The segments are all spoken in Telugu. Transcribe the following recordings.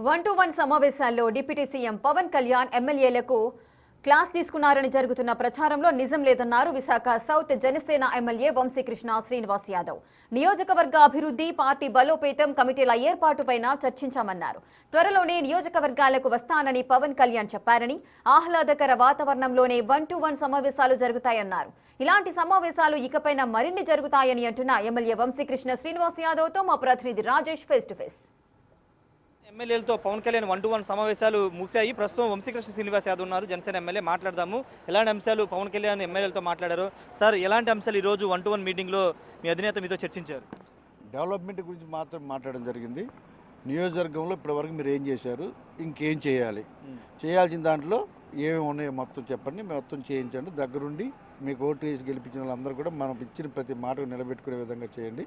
1-to-1 సమావేశాల్లో డిప్యూటీ సీఎం పవన్ కళ్యాణ్ ఎమ్మెల్యేలకు క్లాస్ తీసుకున్నారని జరుగుతున్న ప్రచారంలో నిజం లేదన్నారు విశాఖ సౌత్ జనసేన ఎమ్మెల్యే వంశీకృష్ణ శ్రీనివాస్ యాదవ్. నియోజకవర్గ అభివృద్ధి, పార్టీ బలోపేతం, కమిటీల ఏర్పాటుపైన చర్చించామన్నారు. త్వరలోనే నియోజకవర్గాలకు వస్తానని పవన్ కళ్యాణ్ చెప్పారని, ఆహ్లాదకర వాతావరణంలోనే 1-to-1 సమావేశాలు జరుగుతాయన్నారు. ఇలాంటి సమావేశాలు ఇకపైన మరిన్ని జరుగుతాయని అంటున్న ఎమ్మెల్యే వంశీకృష్ణ శ్రీనివాస్ యాదవ్తో మా ప్రతినిధి రాజేష్ ఫేస్ టు ఫేస్. ఎమ్మెల్యేలతో పవన్ కళ్యాణ్ 1-to-1 సమావేశాలు ముగిశాయి. ప్రస్తుతం వంశీకృష్ణ శ్రీనివాస్ యాదవ్ ఉన్నారు, జనసేన ఎమ్మెల్యే. మాట్లాడదాము, ఎలాంటి అంశాలు పవన్ కళ్యాణ్ ఎమ్మెల్యేలతో మాట్లాడారు. సార్, ఎలాంటి అంశాలు ఈరోజు 1-to-1 మీటింగ్లో మీ అధినేత మీతో చర్చించారు? డెవలప్మెంట్ గురించి మాత్రం మాట్లాడడం జరిగింది. నియోజకవర్గంలో ఇప్పటివరకు మీరు ఏం చేశారు, ఇంకేం చేయాలి, చేయాల్సిన దాంట్లో ఏమేమి ఉన్నాయో మొత్తం చెప్పండి, మొత్తం చేయించండి. దగ్గరుండి మీకు ఓటు వేసి గెలిపించిన వాళ్ళందరూ కూడా మనం ఇచ్చిన ప్రతి మాటకు నిలబెట్టుకునే విధంగా చేయండి.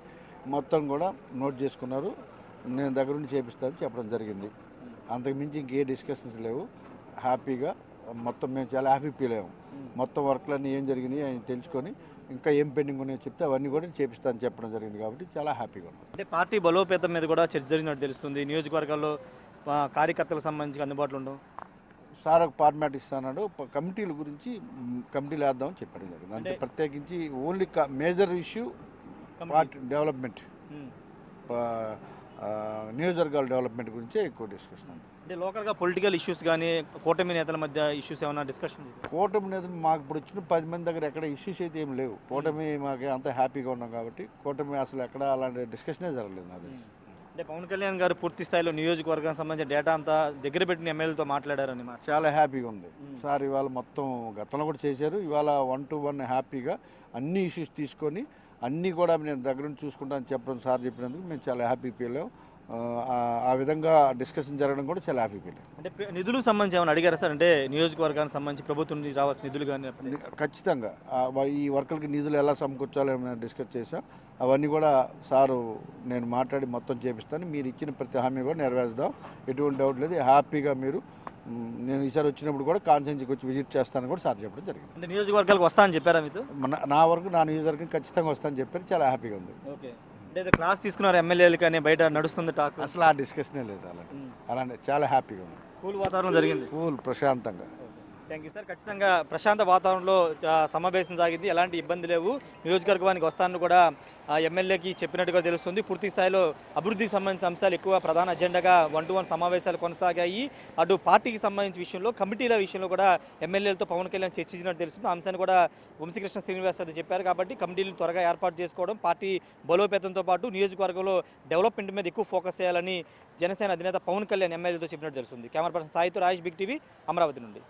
మొత్తం కూడా నోట్ చేసుకున్నారు. నేను దగ్గరుండి చేపిస్తానని చెప్పడం జరిగింది. అంతకుమించి ఇంకే డిస్కషన్స్ లేవు. హ్యాపీగా మొత్తం మేము చాలా హ్యాపీ ఫీల్ అయ్యాము. మొత్తం వర్క్లన్నీ ఏం జరిగినాయి ఆయన తెలుసుకొని ఇంకా ఏం పెండింగ్ ఉన్నాయో చెప్తే అవన్నీ కూడా చేపిస్తానని చెప్పడం జరిగింది. కాబట్టి చాలా హ్యాపీగా ఉన్నాం. అంటే పార్టీ బలోపేతం మీద కూడా చర్చ జరిగినట్టు తెలుస్తుంది. నియోజకవర్గాల్లో కార్యకర్తలకు సంబంధించి అందుబాటులో ఉండవు. సార్ ఒక ఫార్మాట్ ఇస్తాడు, కమిటీల గురించి కమిటీలు వేద్దామని చెప్పడం జరిగింది. అంటే ప్రత్యేకించి only major issue party development, నియోజకవర్గాల డెవలప్మెంట్ గురించే ఎక్కువ డిస్కషన్. అంటే లోకల్గా పొలిటికల్ ఇష్యూస్ కానీ కూటమి నేతల మధ్య ఇష్యూస్ ఏమైనా డిస్కషన్? కూటమి నేతలు మాకు ఇప్పుడు వచ్చిన 10 మంది దగ్గర ఎక్కడ ఇష్యూస్ అయితే ఏం లేవు. కూటమి మాకు అంత హ్యాపీగా ఉన్నాం కాబట్టి కూటమి అసలు ఎక్కడ అలాంటి డిస్కషనే జరగలేదు నాకు తెలిసి. అంటే పవన్ కళ్యాణ్ గారు పూర్తి స్థాయిలో నియోజకవర్గానికి సంబంధించిన డేటా అంతా దగ్గర పెట్టిన ఎమ్మెల్యేలతో మాట్లాడారని చాలా హ్యాపీగా ఉంది సార్. ఇవాళ మొత్తం గతంలో కూడా చేశారు. ఇవాళ 1-to-1 హ్యాపీగా అన్ని ఇష్యూస్ తీసుకొని అన్నీ కూడా నేను దగ్గరుండి చూసుకుంటానని చెప్పడం సార్ చెప్పినందుకు మేము చాలా హ్యాపీ ఫీల్ అయ్యాం. ఆ విధంగా డిస్కషన్ జరగడం కూడా చాలా హ్యాపీ ఫీల్ అయ్యాం. అంటే నిధులకు సంబంధించి ఏమైనా అడిగారా సార్? అంటే నియోజకవర్గానికి సంబంధించి ప్రభుత్వం నుంచి రావాల్సిన నిధులు కానీ? ఖచ్చితంగా ఈ వర్కర్కి నిధులు ఎలా సమకూర్చాలో మేము డిస్కస్ చేసాం. అవన్నీ కూడా సారు నేను మాట్లాడి మొత్తం చేపిస్తాను. మీరు ఇచ్చిన ప్రతి హామీ కూడా నెరవేర్చుదాం, ఎటువంటి డౌట్ లేదు. హ్యాపీగా మీరు నేను ఈసారి వచ్చినప్పుడు కూడా కాన్స్టిట్యున్సీకి వచ్చి విజిట్ చేస్తానని కూడా సార్ చెప్పడం జరిగింది. అంటే నియోజకవర్గాలకు వస్తానని చెప్పారా మీతో? నా వరకు నా నియోజకవర్గం ఖచ్చితంగా వస్తానని చెప్పారు. చాలా హ్యాపీగా ఉంది. ఓకే. అంటే క్లాస్ తీసుకున్నారు ఎమ్మెల్యేలు కానీ బయట నడుస్తుంది టాక్? అసలు ఆ డిస్కషనే లేదు. అలాంటి చాలా హ్యాపీగా ఉంది. కూల్ వాతావరణం జరిగింది. కూల్ ప్రశాంతంగా. Thank you sir. ఖచ్చితంగా ప్రశాంత వాతావరణంలో సమావేశం సాగింది. ఎలాంటి ఇబ్బంది లేవు. నియోజకవర్గానికి వస్తానని కూడా ఎమ్మెల్యేకి చెప్పినట్టుగా తెలుస్తుంది. పూర్తి స్థాయిలో అభివృద్ధికి సంబంధించిన అంశాలు ఎక్కువ ప్రధాన అజెండాగా 1-to-1 సమావేశాలు కొనసాగాయి. అటు పార్టీకి సంబంధించిన విషయంలో, కమిటీల విషయంలో కూడా ఎమ్మెల్యేలతో పవన్ కళ్యాణ్ చర్చించినట్టు తెలుస్తుంది. ఆ అంశాన్ని కూడా వంశీకృష్ణ శ్రీనివాస్ యాదవ్ చెప్పారు. కాబట్టి కమిటీలను త్వరగా ఏర్పాటు చేసుకోవడం, పార్టీ బలోపేతంతో పాటు నియోజకవర్గంలో డెవలప్మెంట్ మీద ఎక్కువ ఫోకస్ చేయాలని జనసేన అధినేత పవన్ కళ్యాణ్ ఎమ్మెల్యేతో చెప్పినట్టు తెలుస్తుంది. కెమెరా పర్సన్ సాయితో రాజేష్, బిగ్ టీవీ, అమరావతి నుండి.